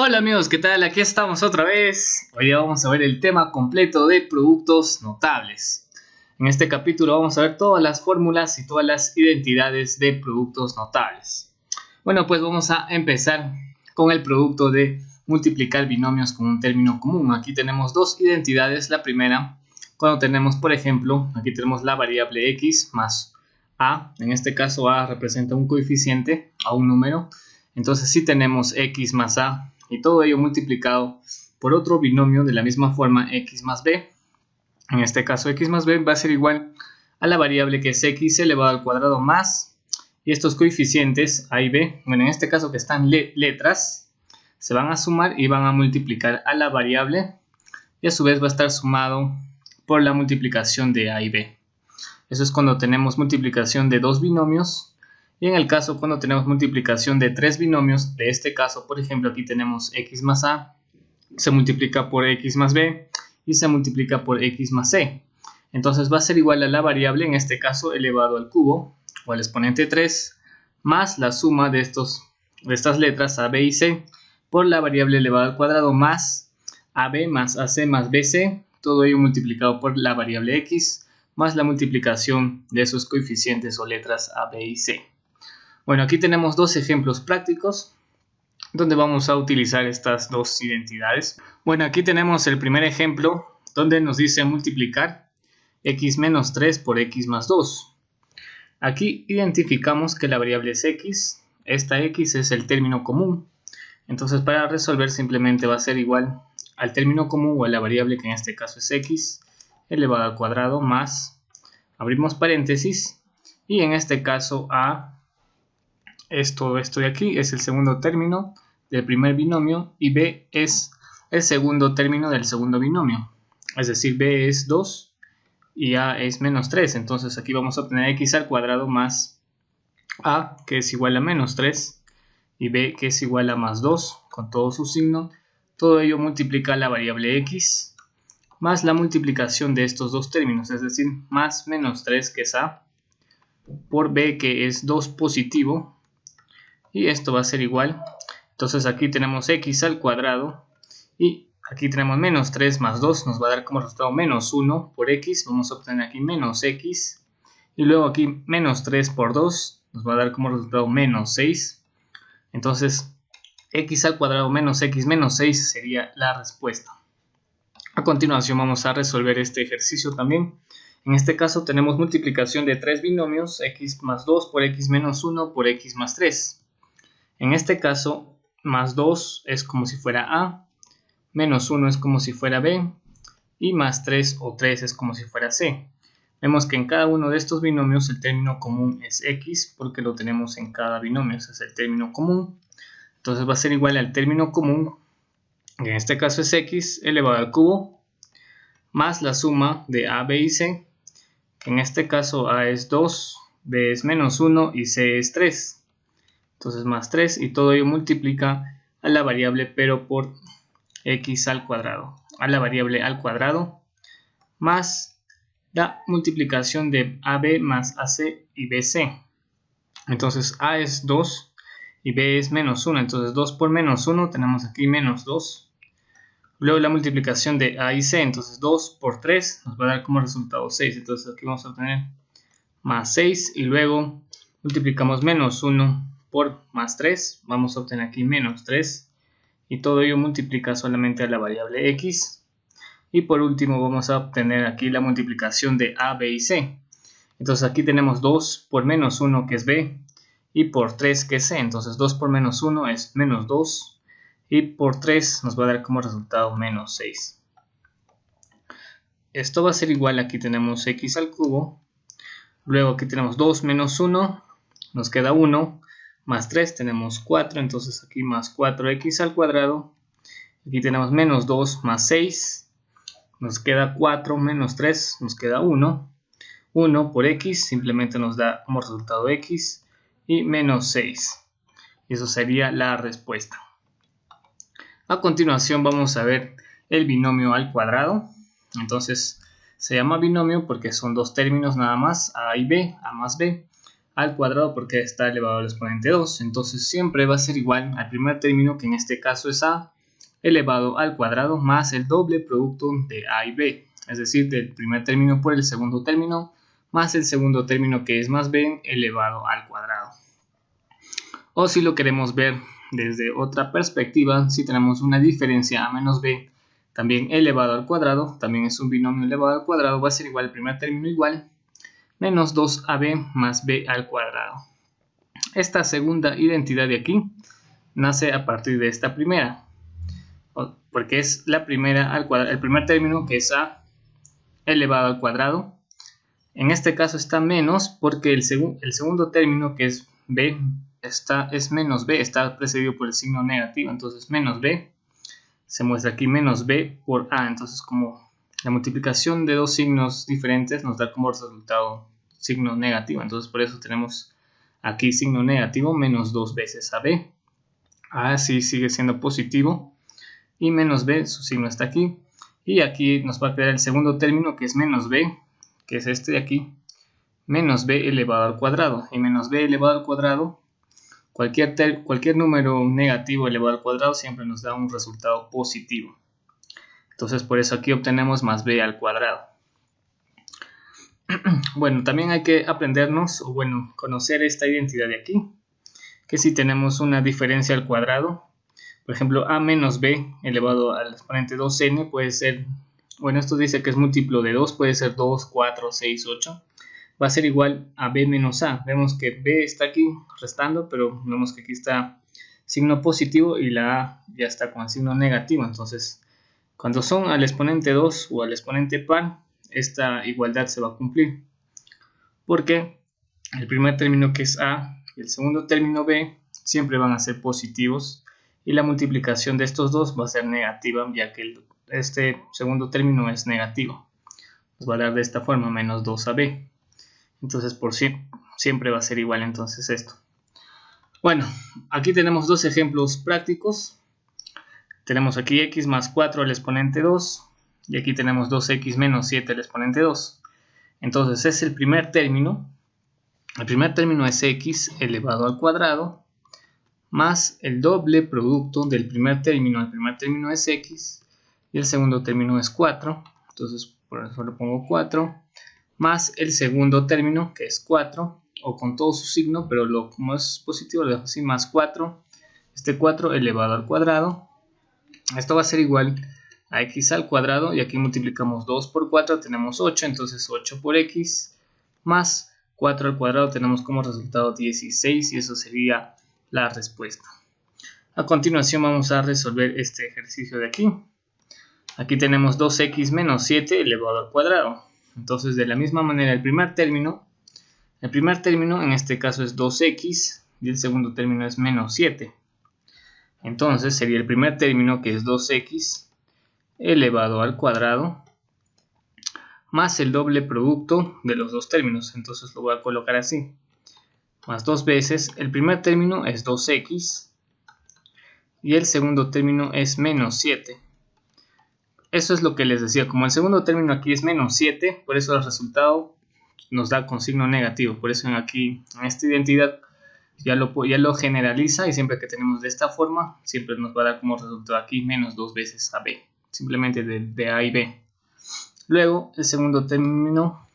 Hola amigos, ¿qué tal? Aquí estamos otra vez. Hoy día vamos a ver el tema completo de productos notables. En este capítulo vamos a ver todas las fórmulas y todas las identidades de productos notables. Bueno, pues vamos a empezar con el producto de multiplicar binomios con un término común. Aquí tenemos dos identidades. La primera, cuando tenemos, por ejemplo, aquí tenemos la variable x más a. En este caso a representa un coeficiente a un número. Entonces si tenemos x más a y todo ello multiplicado por otro binomio de la misma forma, x más b. En este caso x más b va a ser igual a la variable que es x elevado al cuadrado más, y estos coeficientes a y b, bueno, en este caso que están letras, se van a sumar y van a multiplicar a la variable, y a su vez va a estar sumado por la multiplicación de a y b. Eso es cuando tenemos multiplicación de dos binomios. Y en el caso cuando tenemos multiplicación de tres binomios, de este caso, por ejemplo, aquí tenemos x más a, se multiplica por x más b y se multiplica por x más c. Entonces va a ser igual a la variable, en este caso elevado al cubo o al exponente 3, más la suma de estas letras a, b y c por la variable elevada al cuadrado más ab más ac más bc, todo ello multiplicado por la variable x más la multiplicación de esos coeficientes o letras a, b y c. Bueno, aquí tenemos dos ejemplos prácticos donde vamos a utilizar estas dos identidades. Bueno, aquí tenemos el primer ejemplo donde nos dice multiplicar x menos 3 por x más 2. Aquí identificamos que la variable es x, esta x es el término común. Entonces para resolver simplemente va a ser igual al término común o a la variable que en este caso es x elevado al cuadrado más, abrimos paréntesis, y en este caso a esto de aquí es el segundo término del primer binomio y b es el segundo término del segundo binomio. Es decir, b es 2 y a es menos 3. Entonces aquí vamos a obtener x al cuadrado más a, que es igual a menos 3, y b, que es igual a más 2, con todo su signo. Todo ello multiplica la variable x más la multiplicación de estos dos términos, es decir, más menos 3, que es a, por b, que es 2 positivo, y esto va a ser igual. Entonces aquí tenemos x al cuadrado y aquí tenemos menos 3 más 2, nos va a dar como resultado menos 1 por x, vamos a obtener aquí menos x, y luego aquí menos 3 por 2 nos va a dar como resultado menos 6. Entonces x al cuadrado menos x menos 6 sería la respuesta. A continuación vamos a resolver este ejercicio también. En este caso tenemos multiplicación de tres binomios, x más 2 por x menos 1 por x más 3. En este caso, más 2 es como si fuera a, menos 1 es como si fuera b, y más 3 o 3 es como si fuera c. Vemos que en cada uno de estos binomios el término común es x, porque lo tenemos en cada binomio, ese es el término común. Entonces va a ser igual al término común, que en este caso es x elevado al cubo, más la suma de a, b y c, que en este caso a es 2, b es menos 1 y c es 3. Entonces más 3, y todo ello multiplica a la variable pero por x al cuadrado, a la variable al cuadrado, más la multiplicación de AB más AC y BC. Entonces A es 2 y B es menos 1, entonces 2 por menos 1 tenemos aquí menos 2. Luego la multiplicación de A y C, entonces 2 por 3 nos va a dar como resultado 6, entonces aquí vamos a obtener más 6, y luego multiplicamos menos 1 por más 3, vamos a obtener aquí menos 3, y todo ello multiplica solamente a la variable x. Y por último vamos a obtener aquí la multiplicación de a, b y c. Entonces aquí tenemos 2 por menos 1, que es b, y por 3, que es c. Entonces 2 por menos 1 es menos 2, y por 3 nos va a dar como resultado menos 6. Esto va a ser igual, aquí tenemos x al cubo, luego aquí tenemos 2 menos 1, nos queda 1, más 3 tenemos 4, entonces aquí más 4x al cuadrado, aquí tenemos menos 2 más 6, nos queda 4 menos 3, nos queda 1, 1 por x simplemente nos da como resultado x, y menos 6, y eso sería la respuesta. A continuación vamos a ver el binomio al cuadrado. Entonces se llama binomio porque son dos términos nada más, a y b, a más b. al cuadrado porque está elevado al exponente 2. Entonces siempre va a ser igual al primer término, que en este caso es a elevado al cuadrado más el doble producto de a y b. Es decir, del primer término por el segundo término más el segundo término, que es más b elevado al cuadrado. O si lo queremos ver desde otra perspectiva, si tenemos una diferencia a menos b también elevado al cuadrado, también es un binomio elevado al cuadrado, va a ser igual el primer término igual menos 2ab más b al cuadrado. Esta segunda identidad de aquí nace a partir de esta primera, porque es la primera al cuadrado, el primer término, que es a elevado al cuadrado. En este caso está menos porque el segundo término, que es b, es menos b, está precedido por el signo negativo, entonces menos b, se muestra aquí menos b por a. Entonces, como la multiplicación de dos signos diferentes nos da como resultado signo negativo, entonces por eso tenemos aquí signo negativo menos 2 veces a b. A sí sigue siendo positivo y menos b, su signo está aquí, y aquí nos va a quedar el segundo término, que es menos b, que es este de aquí, menos b elevado al cuadrado. Y menos b elevado al cuadrado, cualquier número negativo elevado al cuadrado siempre nos da un resultado positivo. Entonces por eso aquí obtenemos más b al cuadrado. Bueno, también hay que aprendernos, o bueno, conocer esta identidad de aquí, que si tenemos una diferencia al cuadrado, por ejemplo, a menos b elevado al exponente 2n puede ser, bueno, esto dice que es múltiplo de 2, puede ser 2, 4, 6, 8. Va a ser igual a b menos a. Vemos que b está aquí restando, pero vemos que aquí está signo positivo y la a ya está con el signo negativo. Entonces, cuando son al exponente 2 o al exponente par, esta igualdad se va a cumplir, porque el primer término, que es a, y el segundo término b siempre van a ser positivos, y la multiplicación de estos dos va a ser negativa, ya que este segundo término es negativo. Nos va a dar de esta forma menos 2ab. Entonces por siempre va a ser igual entonces esto. Bueno, aquí tenemos dos ejemplos prácticos. Tenemos aquí x más 4 al exponente 2 y aquí tenemos 2x menos 7 al exponente 2. Entonces es el primer término. El primer término es x elevado al cuadrado más el doble producto del primer término. El primer término es x y el segundo término es 4. Entonces por eso le pongo 4. Más el segundo término, que es 4, o con todo su signo, pero como es positivo lo dejo así, más 4, este 4 elevado al cuadrado. Esto va a ser igual a x al cuadrado, y aquí multiplicamos 2 por 4, tenemos 8, entonces 8 por x, más 4 al cuadrado, tenemos como resultado 16, y eso sería la respuesta. A continuación vamos a resolver este ejercicio de aquí. Aquí tenemos 2x menos 7 elevado al cuadrado. Entonces, de la misma manera, el primer término en este caso es 2x y el segundo término es menos 7. Entonces sería el primer término, que es 2x elevado al cuadrado más el doble producto de los dos términos. Entonces lo voy a colocar así, más dos veces, el primer término es 2x y el segundo término es menos 7. Eso es lo que les decía, como el segundo término aquí es menos 7, por eso el resultado nos da con signo negativo. Por eso aquí, en esta identidad, ya lo generaliza, y siempre que tenemos de esta forma, siempre nos va a dar como resultado aquí menos 2 veces a b, simplemente de a y b. Luego, el segundo término,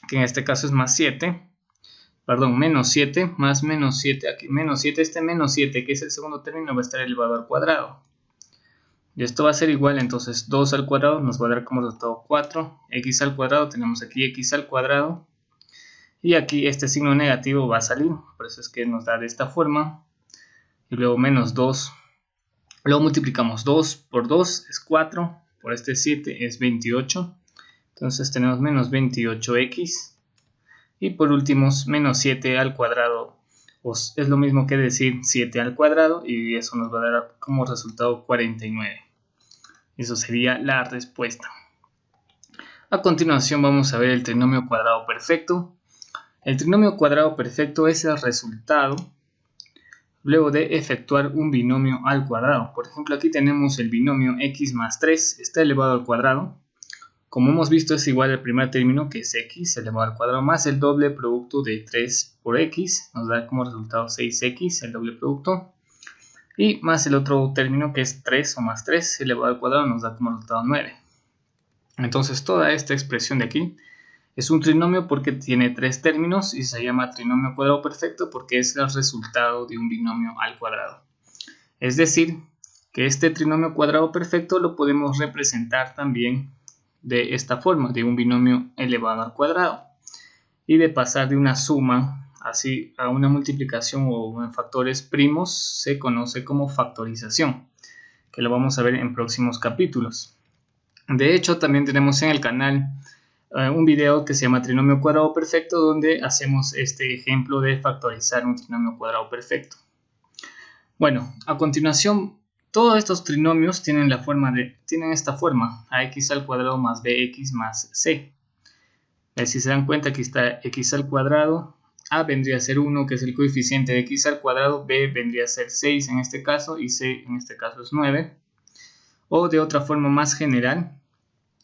que en este caso es más 7, perdón, menos 7, más menos 7, aquí menos 7, este menos 7, que es el segundo término, va a estar elevado al cuadrado. Y esto va a ser igual, entonces 2 al cuadrado nos va a dar como resultado 4, x al cuadrado, tenemos aquí x al cuadrado, y aquí este signo negativo va a salir, por eso es que nos da de esta forma, y luego menos 2, luego multiplicamos 2 por 2 es 4, por este 7 es 28, entonces tenemos menos 28x, y por último menos 7 al cuadrado, es lo mismo que decir 7 al cuadrado, y eso nos va a dar como resultado 49. Eso sería la respuesta. A continuación vamos a ver el trinomio cuadrado perfecto. El trinomio cuadrado perfecto es el resultado luego de efectuar un binomio al cuadrado. Por ejemplo, aquí tenemos el binomio x más 3 está elevado al cuadrado. Como hemos visto, es igual al primer término, que es x elevado al cuadrado, más el doble producto de 3 por x, nos da como resultado 6x, el doble producto, y más el otro término, que es 3 o más 3 elevado al cuadrado, nos da como resultado 9. Entonces toda esta expresión de aquí es un trinomio porque tiene 3 términos y se llama trinomio cuadrado perfecto porque es el resultado de un binomio al cuadrado. Es decir, que este trinomio cuadrado perfecto lo podemos representar también de esta forma, de un binomio elevado al cuadrado, y de pasar de una suma así a una multiplicación o en factores primos se conoce como factorización, que lo vamos a ver en próximos capítulos. De hecho, también tenemos en el canal un video que se llama trinomio cuadrado perfecto, donde hacemos este ejemplo de factorizar un trinomio cuadrado perfecto. Bueno, a continuación, todos estos trinomios tienen esta forma, ax al cuadrado más bx más c. Si se dan cuenta, aquí está x al cuadrado, a vendría a ser 1, que es el coeficiente de x al cuadrado, b vendría a ser 6 en este caso, y c en este caso es 9. O de otra forma más general,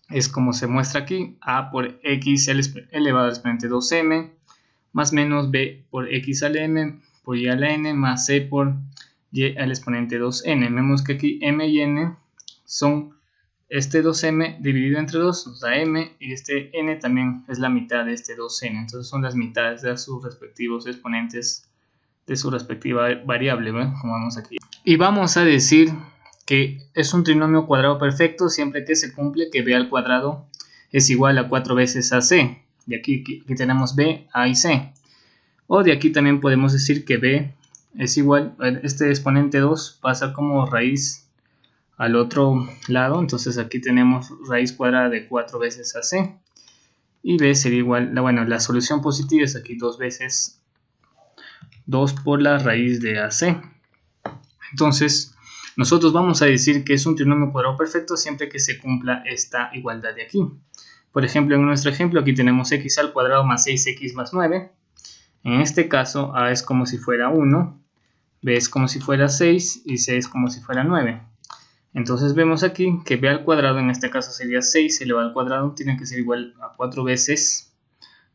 es como se muestra aquí, a por x elevado al exponente 2m, más menos b por x al m, por y a la n, más c por y al exponente 2n. Vemos que aquí m y n son este 2m dividido entre 2, nos da m, y este n también es la mitad de este 2n. Entonces son las mitades de sus respectivos exponentes de su respectiva variable, ¿ven? Como vemos aquí. Y vamos a decir que es un trinomio cuadrado perfecto siempre que se cumple que b al cuadrado es igual a 4 veces ac. De aquí tenemos b, a y c. O de aquí también podemos decir que b es igual, este exponente 2 pasa como raíz al otro lado, entonces aquí tenemos raíz cuadrada de 4 veces ac. Y b sería igual, bueno, la solución positiva es aquí 2 veces 2 por la raíz de ac. Entonces nosotros vamos a decir que es un trinomio cuadrado perfecto siempre que se cumpla esta igualdad de aquí. Por ejemplo, en nuestro ejemplo aquí tenemos x al cuadrado más 6x más 9. En este caso, a es como si fuera 1, b es como si fuera 6 y c es como si fuera 9. Entonces vemos aquí que b al cuadrado en este caso sería 6 elevado al cuadrado, tiene que ser igual a 4 veces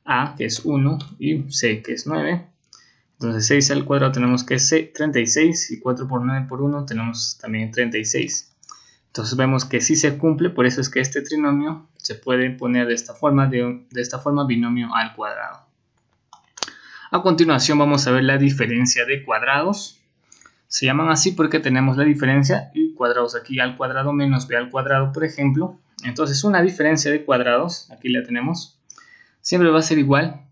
a, que es 1, y c, que es 9. Entonces 6 al cuadrado tenemos que es 36 y 4 por 9 por 1 tenemos también 36. Entonces vemos que sí se cumple, por eso es que este trinomio se puede poner de esta forma binomio al cuadrado. A continuación vamos a ver la diferencia de cuadrados. Se llaman así porque tenemos la diferencia y cuadrados aquí, al cuadrado menos b al cuadrado, por ejemplo. Entonces una diferencia de cuadrados, aquí la tenemos, siempre va a ser igual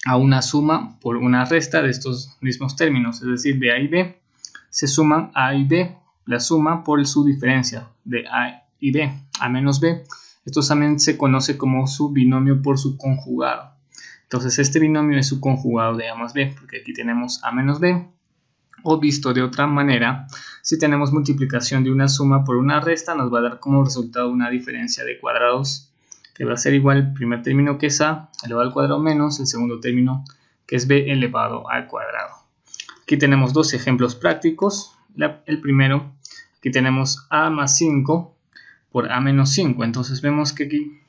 a una suma por una resta de estos mismos términos, es decir, de a y b se suman a y b, la suma por su diferencia de a y b, a menos b. Esto también se conoce como su binomio por su conjugado. Entonces este binomio es su conjugado de a más b, porque aquí tenemos a menos b. O visto de otra manera, si tenemos multiplicación de una suma por una resta, nos va a dar como resultado una diferencia de cuadrados que va a ser igual al primer término, que es a elevado al cuadrado, menos el segundo término, que es b elevado al cuadrado. Aquí tenemos dos ejemplos prácticos. El primero, aquí tenemos a más 5 por a menos 5. Entonces vemos que aquí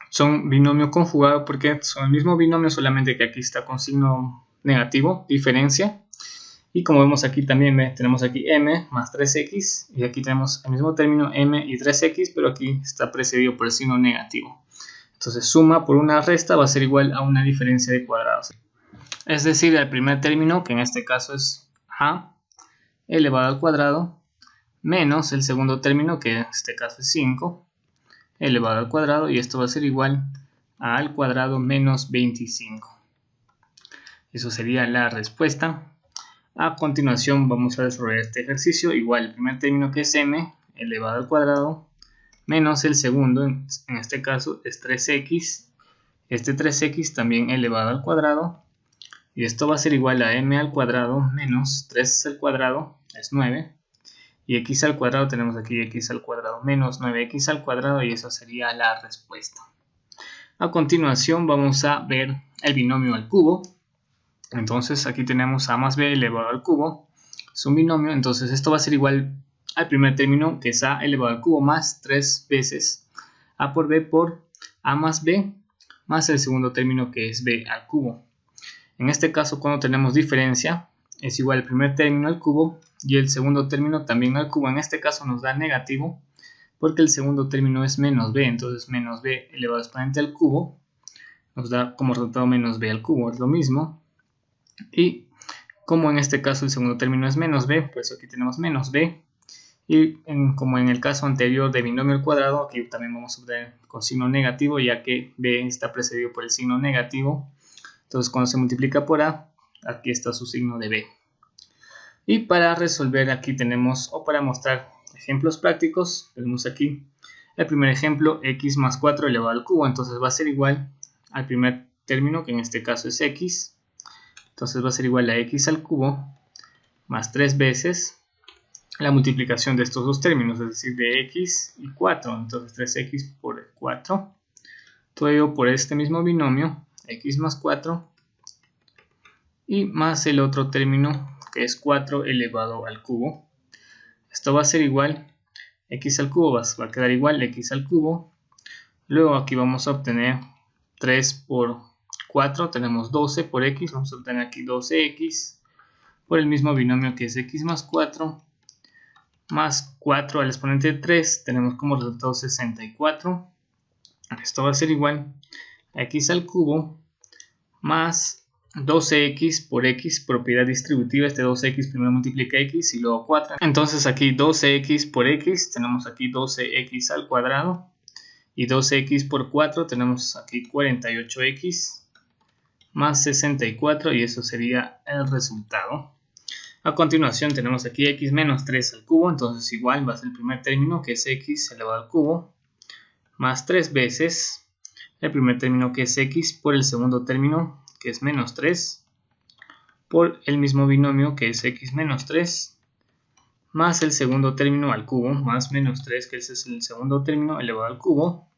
son binomio conjugado porque son el mismo binomio, solamente que aquí está con signo negativo, diferencia. Y como vemos aquí también tenemos aquí m más 3x, y aquí tenemos el mismo término m y 3x, pero aquí está precedido por el signo negativo. Entonces suma por una resta va a ser igual a una diferencia de cuadrados. Es decir, el primer término, que en este caso es a elevado al cuadrado, menos el segundo término, que en este caso es 5 elevado al cuadrado, y esto va a ser igual a al cuadrado menos 25. Eso sería la respuesta. A continuación vamos a desarrollar este ejercicio. Igual el primer término, que es m elevado al cuadrado, menos el segundo, en este caso es 3x, este 3x también elevado al cuadrado, y esto va a ser igual a m al cuadrado menos 3 al cuadrado, es 9, y x al cuadrado tenemos aquí x al cuadrado menos 9x al cuadrado, y eso sería la respuesta. A continuación vamos a ver el binomio al cubo. Entonces aquí tenemos a más b elevado al cubo, es un binomio, entonces esto va a ser igual al primer término, que es a elevado al cubo más 3 veces a por b por a más b más el segundo término que es b al cubo. En este caso, cuando tenemos diferencia, es igual el primer término al cubo y el segundo término también al cubo. En este caso nos da negativo porque el segundo término es menos b, entonces menos b elevado al exponente al cubo nos da como resultado menos b al cubo, es lo mismo. Y como en este caso el segundo término es menos b, pues aquí tenemos menos b. Y como en el caso anterior de binomio al cuadrado, aquí también vamos a obtener con signo negativo, ya que b está precedido por el signo negativo. Entonces cuando se multiplica por a, aquí está su signo de b. Y para resolver aquí tenemos, o para mostrar ejemplos prácticos, tenemos aquí el primer ejemplo, x más 4 elevado al cubo. Entonces va a ser igual al primer término, que en este caso es x. Entonces va a ser igual a x al cubo más 3 veces la multiplicación de estos dos términos, es decir, de x y 4. Entonces 3x por 4. Todo ello por este mismo binomio, x más 4. Y más el otro término, que es 4 elevado al cubo. Esto va a ser igual, x al cubo va a quedar igual, x al cubo. Luego aquí vamos a obtener 3 por 4, tenemos 12 por x, vamos a obtener aquí 12x por el mismo binomio que es x más 4, más 4 al exponente de 3, tenemos como resultado 64. Esto va a ser igual a x al cubo más 12x por x, propiedad distributiva. Este 12x primero multiplica x y luego 4. Entonces aquí 12x por x, tenemos aquí 12x al cuadrado. Y 12x por 4, tenemos aquí 48x más 64, y eso sería el resultado. A continuación tenemos aquí x menos 3 al cubo, entonces igual va a ser el primer término, que es x elevado al cubo, más 3 veces el primer término, que es x, por el segundo término, que es menos 3, por el mismo binomio, que es x menos 3, más el segundo término al cubo, más menos 3, que ese es el segundo término elevado al cubo.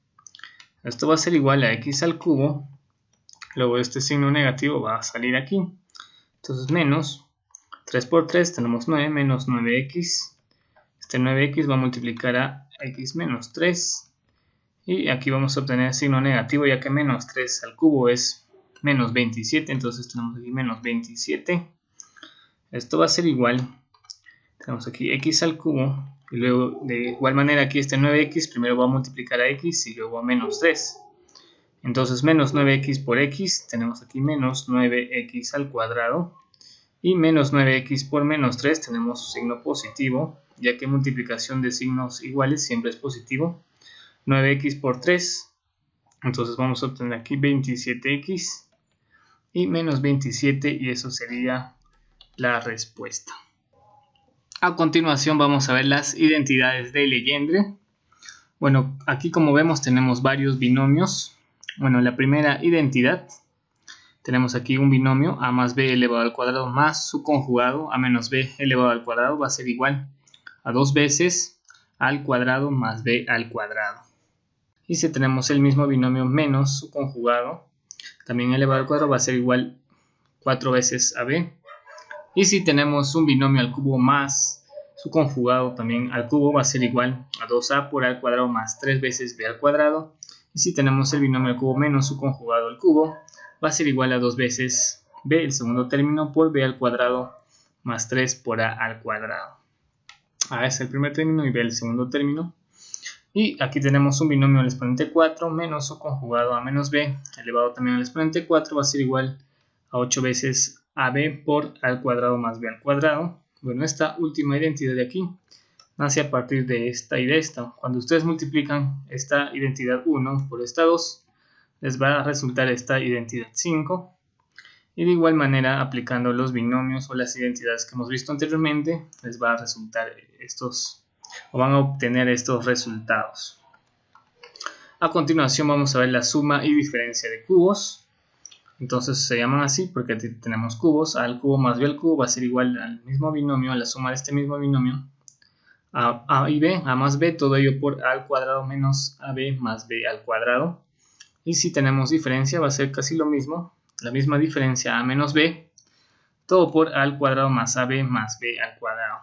Esto va a ser igual a x al cubo, luego este signo negativo va a salir aquí, entonces menos 3 por 3 tenemos 9, menos 9x, este 9x va a multiplicar a x menos 3, y aquí vamos a obtener signo negativo, ya que menos 3 al cubo es menos 27, entonces tenemos aquí menos 27. Esto va a ser igual, tenemos aquí x al cubo, y luego de igual manera aquí este 9x primero va a multiplicar a x y luego a menos 3. Entonces menos 9x por x, tenemos aquí menos 9x al cuadrado. Y menos 9x por menos 3 tenemos signo positivo, ya que multiplicación de signos iguales siempre es positivo. 9x por 3, entonces vamos a obtener aquí 27x y menos 27, y eso sería la respuesta. A continuación vamos a ver las identidades de Legendre. Bueno, aquí como vemos tenemos varios binomios. Bueno, la primera identidad, tenemos aquí un binomio a más b elevado al cuadrado más su conjugado a menos b elevado al cuadrado, va a ser igual a 2 veces al cuadrado más b al cuadrado. Y si tenemos el mismo binomio menos su conjugado también elevado al cuadrado, va a ser igual 4 veces a b. Y si tenemos un binomio al cubo más su conjugado también al cubo, va a ser igual a 2a por a al cuadrado más 3 veces b al cuadrado. Y si tenemos el binomio al cubo menos su conjugado al cubo, va a ser igual a 2 veces b, el segundo término, por b al cuadrado más 3 por a al cuadrado. A es el primer término y b el segundo término. Y aquí tenemos un binomio al exponente 4 menos su conjugado a menos b, elevado también al exponente 4, va a ser igual a 8 veces ab por a al cuadrado más b al cuadrado. Bueno, esta última identidad de aquí nace a partir de esta y de esta. Cuando ustedes multiplican esta identidad 1 por esta 2, les va a resultar esta identidad 5. Y de igual manera, aplicando los binomios o las identidades que hemos visto anteriormente, les va a resultar estos, o van a obtener estos resultados. A continuación vamos a ver la suma y diferencia de cubos. Entonces se llaman así porque tenemos cubos. A al cubo más b al cubo va a ser igual al mismo binomio, a la suma de este mismo binomio, a y b, a más b, todo ello por a al cuadrado menos ab más b al cuadrado. Y si tenemos diferencia va a ser casi lo mismo, la misma diferencia, a menos b, todo por a al cuadrado más ab más b al cuadrado.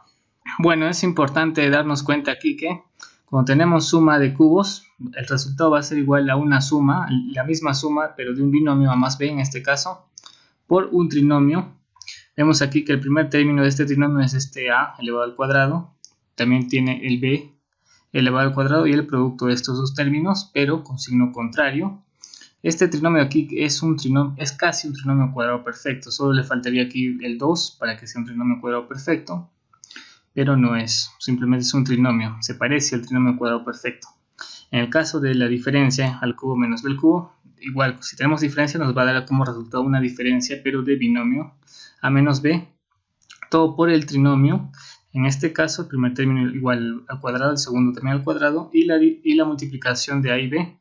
Bueno, es importante darnos cuenta aquí que Cuando tenemos suma de cubos, el resultado va a ser igual a una suma, la misma suma, pero de un binomio a más b en este caso, por un trinomio. Vemos aquí que el primer término de este trinomio es este a elevado al cuadrado. También tiene el b elevado al cuadrado y el producto de estos dos términos, pero con signo contrario. Este trinomio aquí es casi un trinomio cuadrado perfecto. Solo le faltaría aquí el 2 para que sea un trinomio cuadrado perfecto, pero no es, simplemente es un trinomio, se parece al trinomio cuadrado perfecto. En el caso de la diferencia al cubo menos b al cubo, igual, si tenemos diferencia nos va a dar como resultado una diferencia, pero de binomio a menos b, todo por el trinomio. En este caso el primer término igual al cuadrado, el segundo también al cuadrado, y la multiplicación de a y b,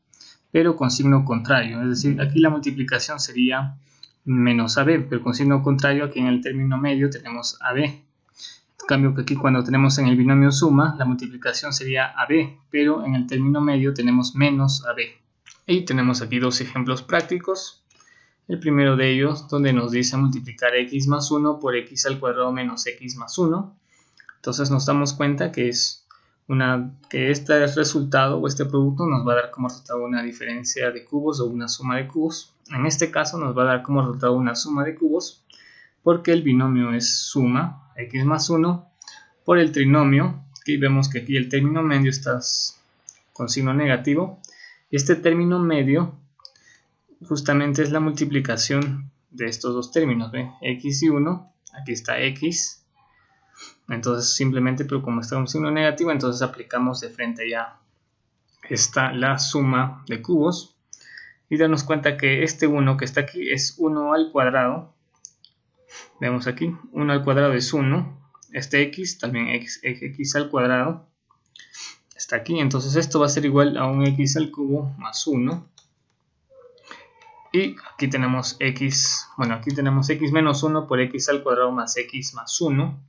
pero con signo contrario. Es decir, aquí la multiplicación sería menos ab, pero con signo contrario. Aquí en el término medio tenemos ab. En cambio que aquí cuando tenemos en el binomio suma, la multiplicación sería AB, pero en el término medio tenemos menos AB. Y tenemos aquí dos ejemplos prácticos. El primero de ellos, donde nos dice multiplicar x más 1 por x al cuadrado menos x más 1. Entonces nos damos cuenta que este resultado o este producto nos va a dar como resultado una diferencia de cubos o una suma de cubos. En este caso nos va a dar como resultado una suma de cubos, porque el binomio es suma, x más 1, por el trinomio. Aquí vemos que aquí el término medio está con signo negativo. Este término medio justamente es la multiplicación de estos dos términos, ¿ve? X y 1, aquí está x. Entonces simplemente, pero como está un signo negativo, entonces aplicamos de frente ya está la suma de cubos. Y darnos cuenta que este 1 que está aquí es 1 al cuadrado. Vemos aquí, 1 al cuadrado es 1. Este x, también x al cuadrado, está aquí. Entonces esto va a ser igual a un x al cubo más 1. Y aquí tenemos x, bueno, aquí tenemos x menos 1 por x al cuadrado más x más 1.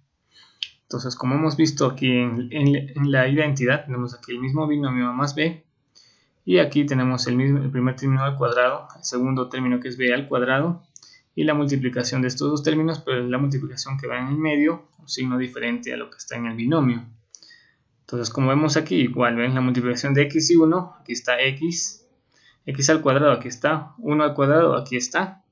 Entonces, como hemos visto aquí en la identidad, tenemos aquí el mismo binomio a más b. Y aquí tenemos el primer término al cuadrado, el segundo término que es b al cuadrado, y la multiplicación de estos dos términos, pero la multiplicación que va en el medio, un signo diferente a lo que está en el binomio. Entonces, como vemos aquí, igual, ¿ven? La multiplicación de x y 1, aquí está x al cuadrado, aquí está, 1 al cuadrado, aquí está,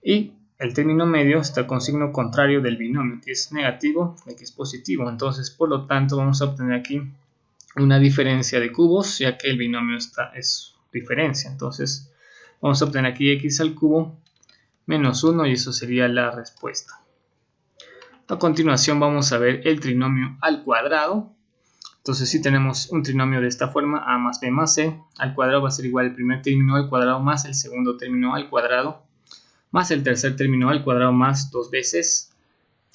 y el término medio está con signo contrario del binomio, que es negativo, aquí es positivo. Entonces, por lo tanto, vamos a obtener aquí una diferencia de cubos, ya que el binomio es diferencia. Entonces, vamos a obtener aquí x al cubo menos 1, y eso sería la respuesta. A continuación vamos a ver el trinomio al cuadrado. Entonces si tenemos un trinomio de esta forma, a más b más c al cuadrado va a ser igual al primer término al cuadrado más el segundo término al cuadrado, más el tercer término al cuadrado más dos veces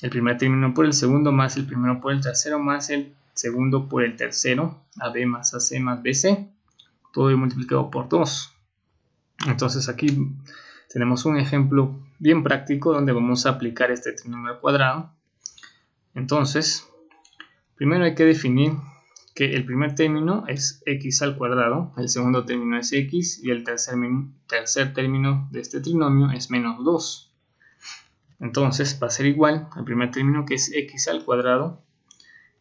el primer término por el segundo más el primero por el tercero más el segundo por el tercero, ab más ac más bc, todo multiplicado por 2. Entonces aquí tenemos un ejemplo bien práctico donde vamos a aplicar este trinomio al cuadrado. Entonces, primero hay que definir que el primer término es x al cuadrado, el segundo término es x y el tercer término de este trinomio es menos 2. Entonces va a ser igual al primer término que es x al cuadrado,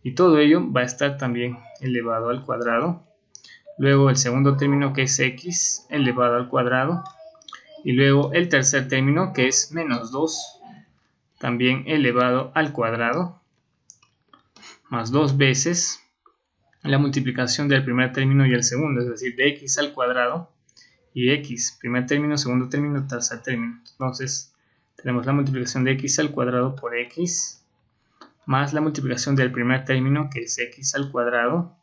y todo ello va a estar también elevado al cuadrado. Luego el segundo término que es x elevado al cuadrado, y luego el tercer término que es menos 2 también elevado al cuadrado, más dos veces la multiplicación del primer término y el segundo, es decir, de x al cuadrado y x, primer término, segundo término, tercer término. Entonces tenemos la multiplicación de x al cuadrado por x, más la multiplicación del primer término, que es x al cuadrado,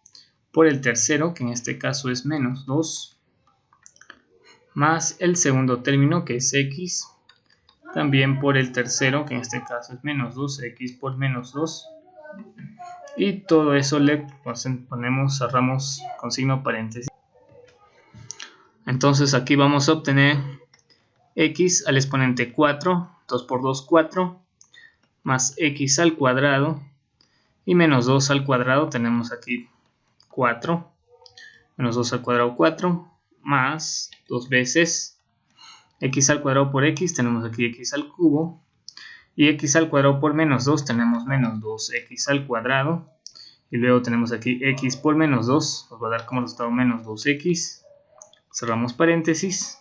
por el tercero, que en este caso es menos 2, más el segundo término, que es x, también por el tercero, que en este caso es menos 2, x por menos 2. Y todo eso le cerramos con signo paréntesis. Entonces aquí vamos a obtener x al exponente 4, 2 por 2, 4, más x al cuadrado, y menos 2 al cuadrado, tenemos aquí 4, menos 2 al cuadrado 4, más 2 veces x al cuadrado por x, tenemos aquí x al cubo, y x al cuadrado por menos 2 tenemos menos 2x al cuadrado, y luego tenemos aquí x por menos 2, nos va a dar como resultado menos 2x, cerramos paréntesis,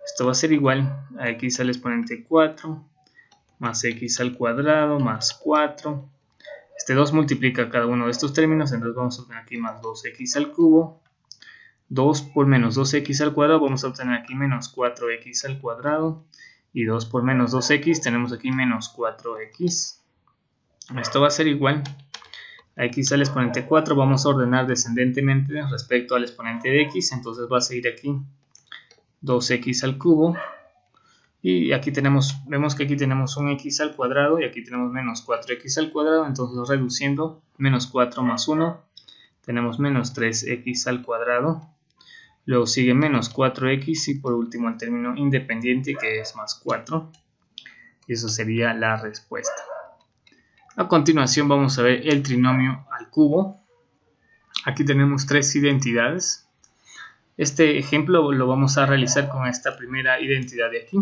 esto va a ser igual a x al exponente 4 más x al cuadrado más 4, este 2 multiplica cada uno de estos términos, entonces vamos a obtener aquí más 2x al cubo, 2 por menos 2x al cuadrado, vamos a obtener aquí menos 4x al cuadrado, y 2 por menos 2x tenemos aquí menos 4x. Esto va a ser igual a x al exponente 4, vamos a ordenar descendentemente respecto al exponente de x, entonces va a seguir aquí 2x al cubo, y aquí vemos que aquí tenemos un x al cuadrado y aquí tenemos menos 4x al cuadrado, entonces reduciendo, menos 4 más 1, tenemos menos 3x al cuadrado, luego sigue menos 4x y por último el término independiente que es más 4, y eso sería la respuesta. A continuación vamos a ver el trinomio al cubo. Aquí tenemos tres identidades. Este ejemplo lo vamos a realizar con esta primera identidad de aquí.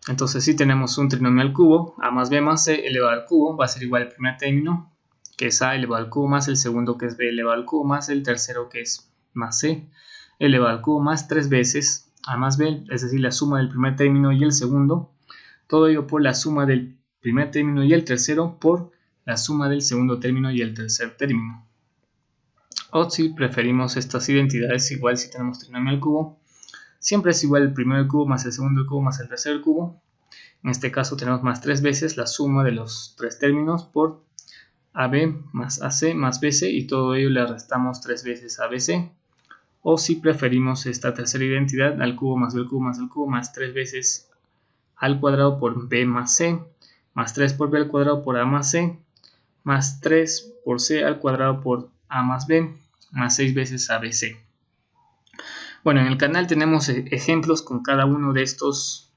Entonces si tenemos un trinomio al cubo, a más b más c elevado al cubo, va a ser igual al primer término, que es a elevado al cubo, más el segundo, que es b elevado al cubo, más el tercero, que es más c elevado al cubo, más 3 veces a más b, es decir, la suma del primer término y el segundo, todo ello por la suma del primer término y el tercero por la suma del segundo término y el tercer término. O si preferimos estas identidades, igual si tenemos trinomio al cubo, siempre es igual el primero al cubo más el segundo al cubo más el tercer al cubo. En este caso tenemos más 3 veces la suma de los tres términos por AB más AC más BC, y todo ello le restamos 3 veces a BC. O si preferimos esta tercera identidad, al cubo más B al cubo más el cubo más 3 veces al cuadrado por B más C, más 3 por B al cuadrado por A más C, más 3 por C al cuadrado por A más B, más 6 veces ABC. Bueno, en el canal tenemos ejemplos con cada uno de estos,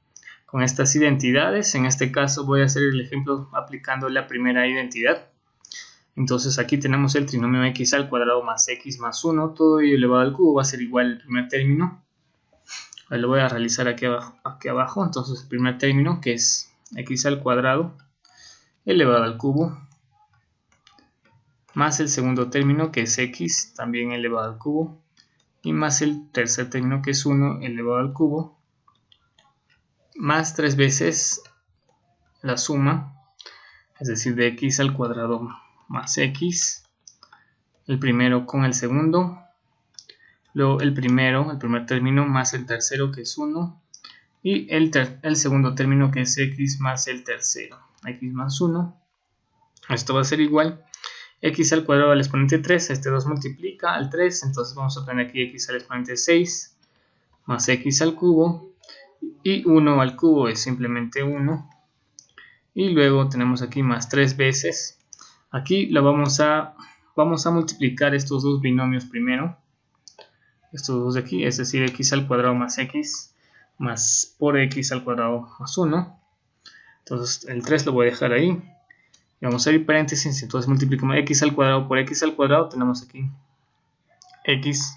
con estas identidades. En este caso voy a hacer el ejemplo aplicando la primera identidad. Entonces aquí tenemos el trinomio x al cuadrado más x más 1, todo ello elevado al cubo va a ser igual al primer término. Lo voy a realizar aquí abajo. Entonces el primer término, que es x al cuadrado elevado al cubo, más el segundo término, que es x también elevado al cubo, y más el tercer término, que es 1 elevado al cubo, más 3 veces la suma, es decir, de x al cuadrado más x, el primero con el segundo, luego el primer término más el tercero, que es 1, y el segundo término, que es x más el tercero, x más 1. Esto va a ser igual x al cuadrado al exponente 3, este 2 multiplica al 3, entonces vamos a obtener aquí x al exponente 6 más x al cubo, y 1 al cubo es simplemente 1, y luego tenemos aquí más 3 veces. Aquí vamos a multiplicar estos dos binomios primero, estos dos de aquí, es decir, x al cuadrado más x más por x al cuadrado más 1. Entonces el 3 lo voy a dejar ahí, y vamos a abrir paréntesis, entonces multiplicamos x al cuadrado por x al cuadrado, tenemos aquí x.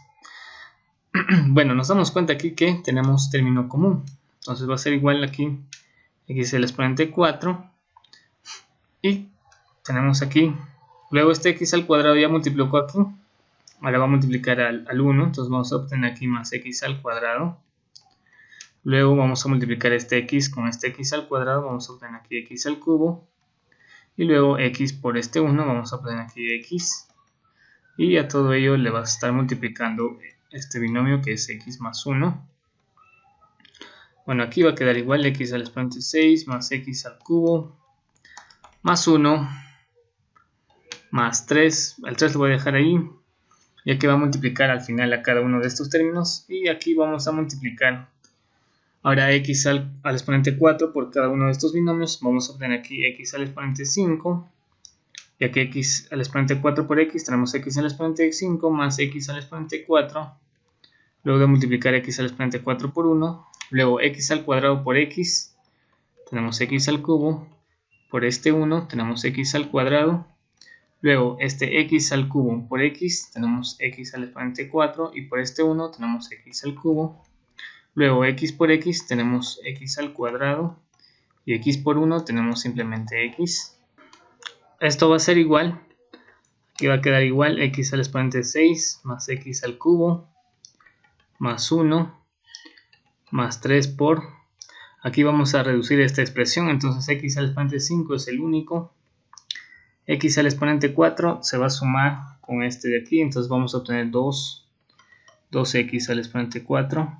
Bueno, nos damos cuenta aquí que tenemos término común, entonces va a ser igual aquí x al exponente 4, y tenemos aquí, luego este x al cuadrado ya multiplicó aquí, ahora va a multiplicar al 1, entonces vamos a obtener aquí más x al cuadrado, luego vamos a multiplicar este x con este x al cuadrado, vamos a obtener aquí x al cubo, y luego x por este 1, vamos a obtener aquí x, y a todo ello le va a estar multiplicando este binomio, que es x más 1. Bueno, aquí va a quedar igual x al exponente 6 más x al cubo más 1 más 3, al 3 lo voy a dejar ahí, ya que va a multiplicar al final a cada uno de estos términos, y aquí vamos a multiplicar ahora x al exponente 4 por cada uno de estos binomios, vamos a obtener aquí x al exponente 5, ya que x al exponente 4 por x, tenemos x al exponente 5 más x al exponente 4, luego de multiplicar x al exponente 4 por 1, luego x al cuadrado por x, tenemos x al cubo, por este 1 tenemos x al cuadrado, luego este x al cubo por x, tenemos x al exponente 4, y por este 1 tenemos x al cubo, luego x por x tenemos x al cuadrado, y x por 1 tenemos simplemente x. Esto va a ser igual Aquí va a quedar igual x al exponente 6 más x al cubo más 1 más 3 por... Aquí vamos a reducir esta expresión, entonces x al exponente 5 es el único. X al exponente 4 se va a sumar con este de aquí, entonces vamos a obtener 2x al exponente 4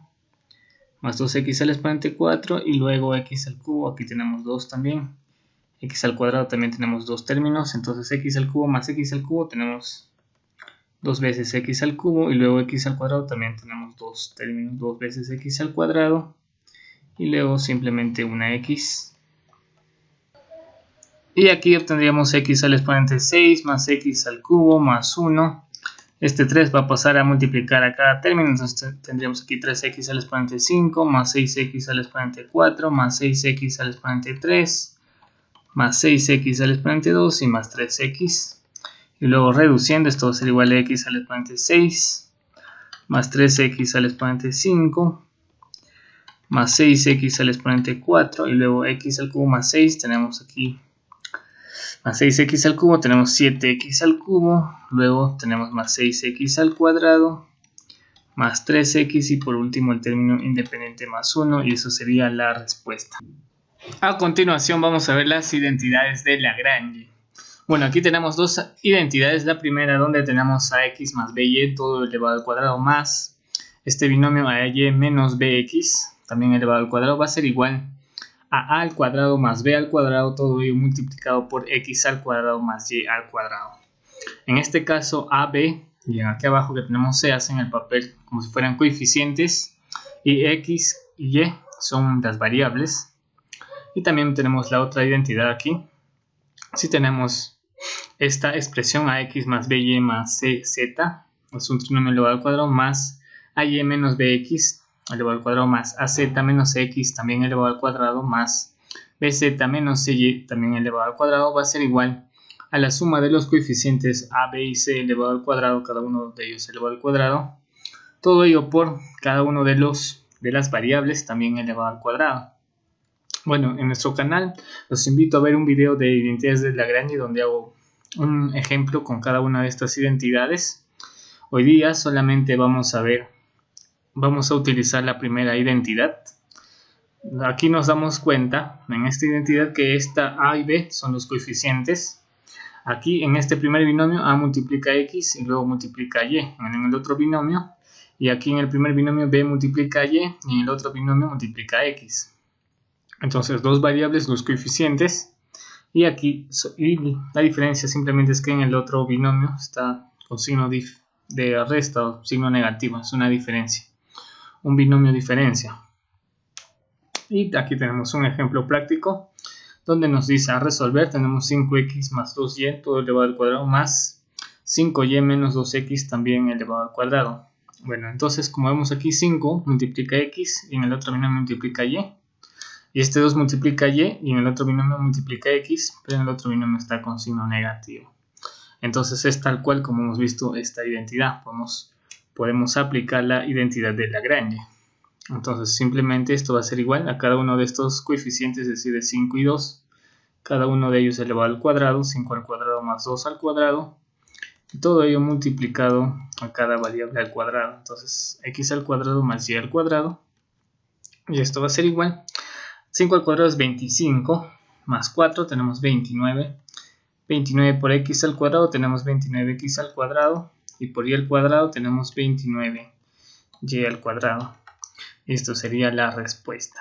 más 2x al exponente 4 y luego x al cubo, aquí tenemos 2 también. X al cuadrado también tenemos dos términos, entonces x al cubo más x al cubo tenemos 2 veces x al cubo y luego x al cuadrado también tenemos dos términos, 2 veces x al cuadrado y luego simplemente una x. Y aquí obtendríamos x al exponente 6 más x al cubo más 1. Este 3 va a pasar a multiplicar a cada término, entonces tendríamos aquí 3x al exponente 5 más 6x al exponente 4 más 6x al exponente 3 más 6x al exponente 2 y más 3x. Y luego reduciendo, esto va a ser igual a x al exponente 6 más 3x al exponente 5 más 6x al exponente 4 y luego x al cubo más 6, tenemos aquí más 6x al cubo, tenemos 7x al cubo, luego tenemos más 6x al cuadrado más 3x y por último el término independiente más 1 y eso sería la respuesta. A continuación vamos a ver las identidades de Lagrange. Bueno, aquí tenemos dos identidades. La primera donde tenemos a x más by todo elevado al cuadrado más este binomio a y menos bx también elevado al cuadrado va a ser igual a al cuadrado más b al cuadrado, todo ello multiplicado por x al cuadrado más y al cuadrado. En este caso a, b y aquí abajo que tenemos c hacen el papel como si fueran coeficientes y x y y son las variables. Y también tenemos la otra identidad aquí. Si tenemos esta expresión ax más by más cz, es un trinomio elevado al cuadrado, más ay menos bx elevado al cuadrado, más az menos x también elevado al cuadrado, más bz menos cy también elevado al cuadrado, va a ser igual a la suma de los coeficientes a, b y c elevado al cuadrado, cada uno de ellos elevado al cuadrado, todo ello por cada uno de las variables también elevado al cuadrado. Bueno, en nuestro canal los invito a ver un video de identidades de Lagrange donde hago un ejemplo con cada una de estas identidades. Hoy día solamente vamos a utilizar la primera identidad. Aquí nos damos cuenta en esta identidad que esta a y b son los coeficientes. Aquí en este primer binomio a multiplica x y luego multiplica y en el otro binomio. Y aquí en el primer binomio b multiplica y en el otro binomio multiplica x. Entonces dos variables, los coeficientes, y aquí la diferencia simplemente es que en el otro binomio está con signo de resta o signo negativo, es una diferencia, un binomio diferencia. Y aquí tenemos un ejemplo práctico donde nos dice a resolver, tenemos 5x más 2y todo elevado al cuadrado más 5y menos 2x también elevado al cuadrado. Bueno, entonces como vemos aquí 5 multiplica x y en el otro binomio multiplica y. Y este 2 multiplica y en el otro binomio multiplica x, pero en el otro binomio está con signo negativo. Entonces es tal cual como hemos visto esta identidad. Podemos aplicar la identidad de Lagrange. Entonces simplemente esto va a ser igual a cada uno de estos coeficientes, es decir, de 5 y 2. Cada uno de ellos elevado al cuadrado, 5 al cuadrado más 2 al cuadrado. Y todo ello multiplicado a cada variable al cuadrado. Entonces x al cuadrado más y al cuadrado. Y esto va a ser igual. 5 al cuadrado es 25, más 4 tenemos 29, 29 por x al cuadrado tenemos 29x al cuadrado, y por y al cuadrado tenemos 29y al cuadrado. Esto sería la respuesta.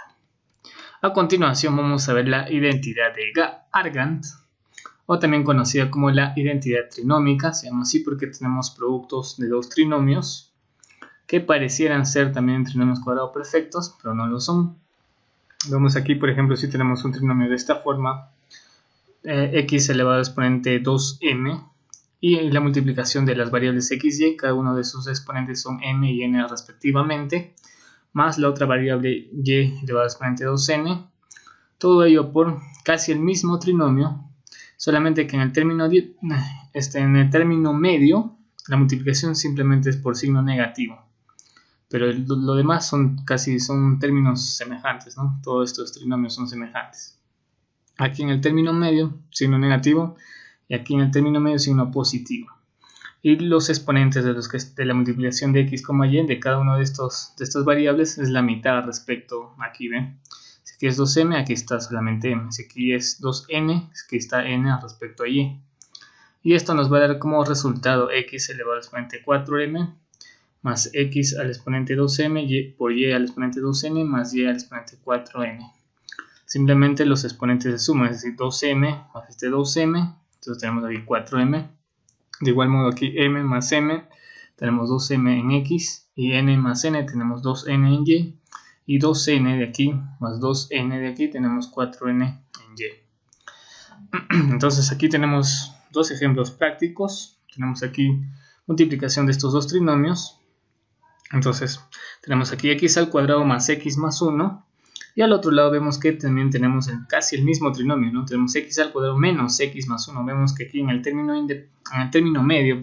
A continuación vamos a ver la identidad de Argand, o también conocida como la identidad trinómica, se llama así porque tenemos productos de dos trinomios, que parecieran ser también trinomios cuadrados perfectos, pero no lo son. Vemos aquí, por ejemplo, si tenemos un trinomio de esta forma, x elevado al exponente 2m, y la multiplicación de las variables x y, cada uno de sus exponentes son m y n respectivamente, más la otra variable y elevado al exponente 2n, todo ello por casi el mismo trinomio, solamente que en el término medio, la multiplicación simplemente es por signo negativo. Pero lo demás son términos semejantes, ¿no? Todos estos trinomios son semejantes. Aquí en el término medio, signo negativo, y aquí en el término medio, signo positivo. Y los exponentes de la multiplicación de x, y de cada uno de estas variables es la mitad respecto aquí, ¿ven? Si aquí es 2m, aquí está solamente m. Si aquí es 2n, aquí está n respecto a y. Y esto nos va a dar como resultado x elevado al exponente 4m más x al exponente 2m por y al exponente 2n más y al exponente 4n. Simplemente los exponentes se suman, es decir, 2m más este 2m, entonces tenemos aquí 4m. De igual modo aquí m más m, tenemos 2m en x, y n más n tenemos 2n en y, y 2n de aquí más 2n de aquí tenemos 4n en y. Entonces aquí tenemos dos ejemplos prácticos. Tenemos aquí multiplicación de estos dos trinomios. Entonces tenemos aquí x al cuadrado más x más 1. Y al otro lado vemos que también tenemos casi el mismo trinomio, ¿no? Tenemos x al cuadrado menos x más 1. Vemos que aquí en el término medio,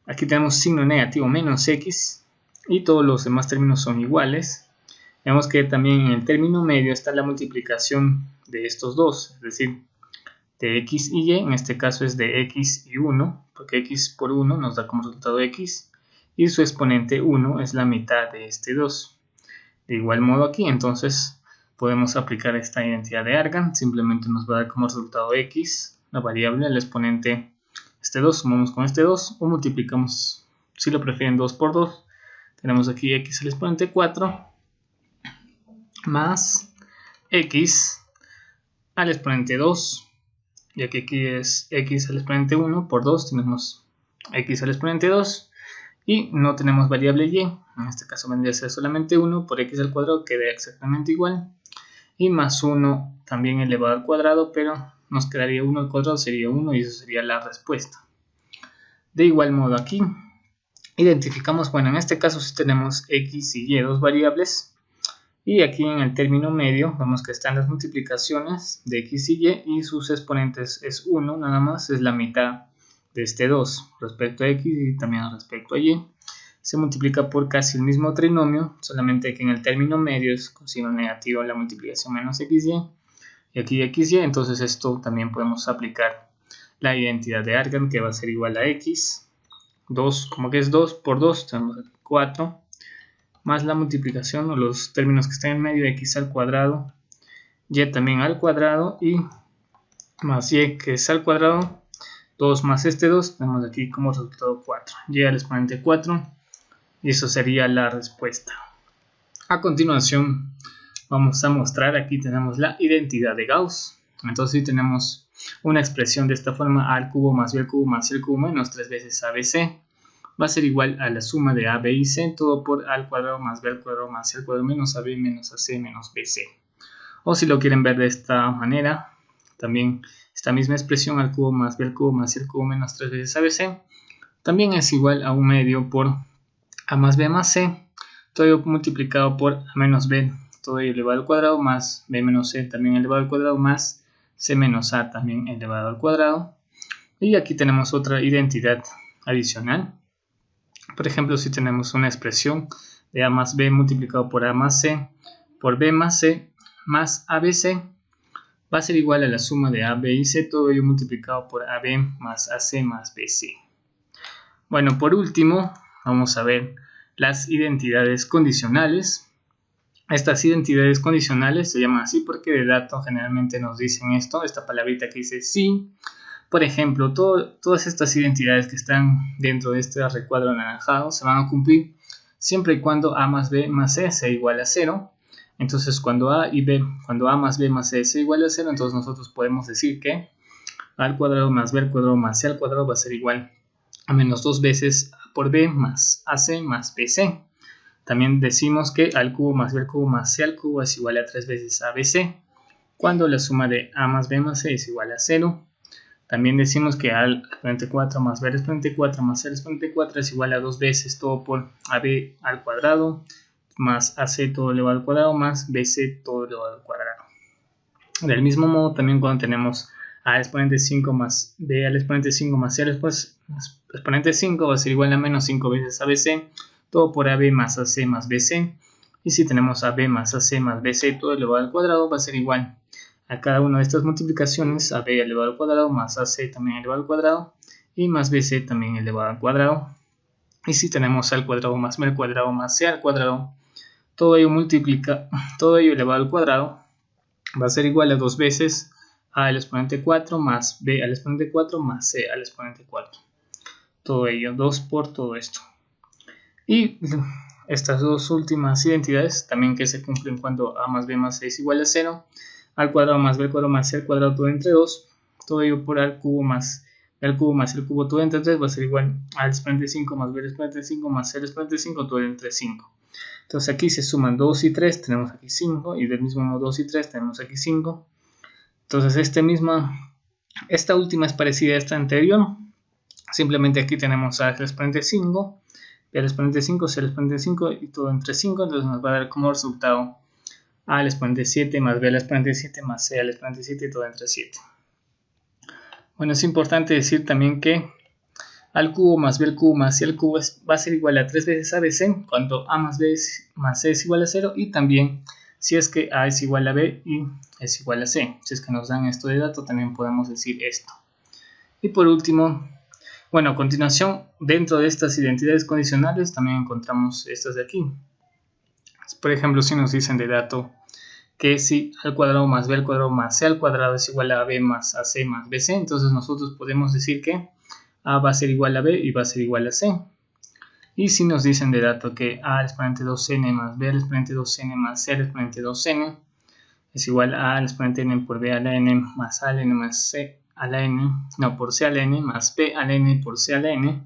aquí tenemos signo negativo menos x y todos los demás términos son iguales. Vemos que también en el término medio está la multiplicación de estos dos, es decir, de x y y, en este caso es de x y 1, porque x por 1 nos da como resultado x, y su exponente 1 es la mitad de este 2. De igual modo aquí, entonces podemos aplicar esta identidad de Argand, simplemente nos va a dar como resultado x, la variable, el exponente este 2, sumamos con este 2 o multiplicamos, si lo prefieren, 2 por 2. Tenemos aquí x al exponente 4 más x al exponente 2, ya que aquí es x al exponente 1 por 2, tenemos x al exponente 2. Y no tenemos variable y, en este caso vendría a ser solamente 1 por x al cuadrado, queda exactamente igual. Y más 1 también elevado al cuadrado, pero nos quedaría 1 al cuadrado, sería 1 y eso sería la respuesta. De igual modo aquí, identificamos, bueno, en este caso sí tenemos x y y, dos variables. Y aquí en el término medio, vemos que están las multiplicaciones de x y y sus exponentes es 1 nada más, es la mitad de este 2 respecto a x y también respecto a y. Se multiplica por casi el mismo trinomio, solamente que en el término medio es con signo negativo la multiplicación menos xy, y aquí xy, entonces esto también podemos aplicar la identidad de Argand, que va a ser igual a x, 2, como que es 2 por 2, tenemos aquí 4, más la multiplicación o los términos que están en medio de x al cuadrado, y también al cuadrado, y más y que es al cuadrado, 2 más este 2, tenemos aquí como resultado 4, y al exponente 4, y eso sería la respuesta. A continuación vamos a mostrar, aquí tenemos la identidad de Gauss. Entonces si tenemos una expresión de esta forma, a al cubo más b al cubo más c al cubo menos 3 veces abc, va a ser igual a la suma de a, b y c, todo por a al cuadrado más b al cuadrado más c al cuadrado menos ab menos ac menos bc. O si lo quieren ver de esta manera, también esta misma expresión al cubo más b al cubo más c al cubo menos 3 veces abc, también es igual a 1 medio por a más b más c, todo ello multiplicado por a menos b, todo ello elevado al cuadrado, más b menos c también elevado al cuadrado, más c menos a también elevado al cuadrado. Y aquí tenemos otra identidad adicional. Por ejemplo, si tenemos una expresión de a más b multiplicado por a más c por b más c más abc, va a ser igual a la suma de a, b y c, todo ello multiplicado por ab más ac más bc. Bueno, por último, vamos a ver las identidades condicionales. Estas identidades condicionales se llaman así porque de dato generalmente nos dicen esto, esta palabrita que dice sí. Por ejemplo, todas estas identidades que están dentro de este recuadro anaranjado se van a cumplir siempre y cuando a más b más c sea igual a 0. Entonces cuando a más b más c sea igual a 0, entonces nosotros podemos decir que a al cuadrado más b al cuadrado más c al cuadrado va a ser igual a menos 2 veces a por b más ac más bc. También decimos que al cubo más b al cubo más c al cubo es igual a 3 veces abc, cuando la suma de a más b más c es igual a 0. También decimos que al exponente 4 más b al exponente 4 más c al exponente 4 es igual a 2 veces todo por ab al cuadrado más ac todo elevado al cuadrado más bc todo elevado al cuadrado. Del mismo modo, también cuando tenemos a al exponente 5 más b al exponente 5 más c al exponente 5 va a ser igual a menos 5 veces abc, todo por ab más ac más bc. Y si tenemos ab más ac más bc todo elevado al cuadrado, va a ser igual a cada una de estas multiplicaciones, ab elevado al cuadrado más ac también elevado al cuadrado, y más bc también elevado al cuadrado. Y si tenemos a al cuadrado más b al cuadrado más c al cuadrado, todo ello elevado al cuadrado va a ser igual a 2 veces a al exponente 4 más b al exponente 4 más c al exponente 4. Todo ello, 2 por todo esto. Y estas dos últimas identidades también que se cumplen cuando a más b más c es igual a 0, al cuadrado más b al cuadrado más c al cuadrado todo entre 2, todo ello por al cubo más b al cubo más c al cubo todo entre 3 va a ser igual al exponente 5 más b al exponente 5 más c al exponente 5 todo entre 5. Entonces aquí se suman 2 y 3, tenemos aquí 5, y del mismo modo 2 y 3 tenemos aquí 5. Entonces esta última es parecida a esta anterior, simplemente aquí tenemos a al exponente 5, b al exponente 5, c al exponente 5 y todo entre 5, entonces nos va a dar como resultado a al exponente 7 más b al exponente 7 más c al exponente 7 y todo entre 7. Bueno, es importante decir también que al cubo más b al cubo más c al cubo va a ser igual a 3 veces abc cuando a más b más c es igual a 0, y también si es que a es igual a b y es igual a c. Si es que nos dan esto de dato, también podemos decir esto. Y por último, bueno, a continuación, dentro de estas identidades condicionales también encontramos estas de aquí. Por ejemplo, si nos dicen de dato que si al cuadrado más b al cuadrado más c al cuadrado es igual a b más ac más bc, entonces nosotros podemos decir que a va a ser igual a b y va a ser igual a c. Y si nos dicen de dato que a al exponente 2n más b al exponente 2n más c al exponente 2n es igual a al exponente n por b a la n más a la n más c a la n, no, por c a la n más b a la n por c a la n.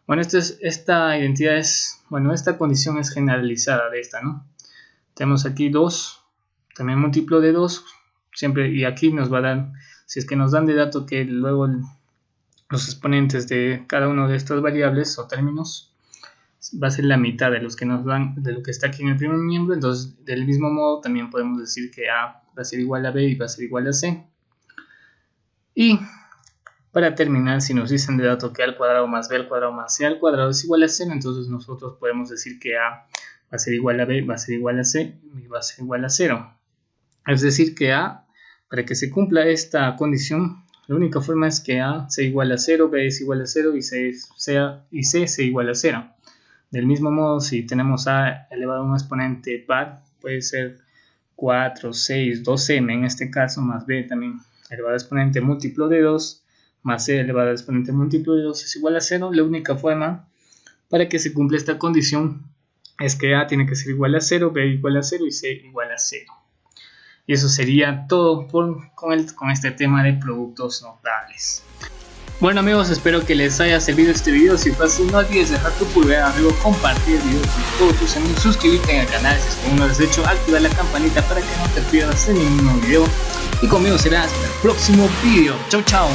Bueno, esta identidad es, bueno, esta condición es generalizada de esta, ¿no? Tenemos aquí 2, también múltiplo de 2, siempre, y aquí nos va a dar, si es que nos dan de dato que luego los exponentes de cada una de estas variables o términos va a ser la mitad de los que nos dan, de lo que está aquí en el primer miembro, entonces del mismo modo también podemos decir que a va a ser igual a b y va a ser igual a c. Y para terminar, si nos dicen de dato que a al cuadrado más b al cuadrado más c al cuadrado es igual a 0, entonces nosotros podemos decir que a va a ser igual a b, va a ser igual a c y va a ser igual a 0. Es decir que a, para que se cumpla esta condición, la única forma es que a sea igual a 0, b es igual a 0 y c sea igual a 0. Del mismo modo, si tenemos a elevado a un exponente par, puede ser 4, 6, 2m en este caso, más b también elevado a exponente múltiplo de 2, más c elevado a exponente múltiplo de 2 es igual a 0. La única forma para que se cumpla esta condición es que a tiene que ser igual a 0, b igual a 0 y c igual a 0. Y eso sería todo con este tema de productos notables. Bueno amigos, espero que les haya servido este video. Si fue así, no olvides dejar tu pulgar arriba, compartir el video con todos tus amigos, suscribirte al canal si es que aún no lo has hecho, activar la campanita para que no te pierdas de ningún nuevo video. Y conmigo será hasta el próximo video. Chau chau.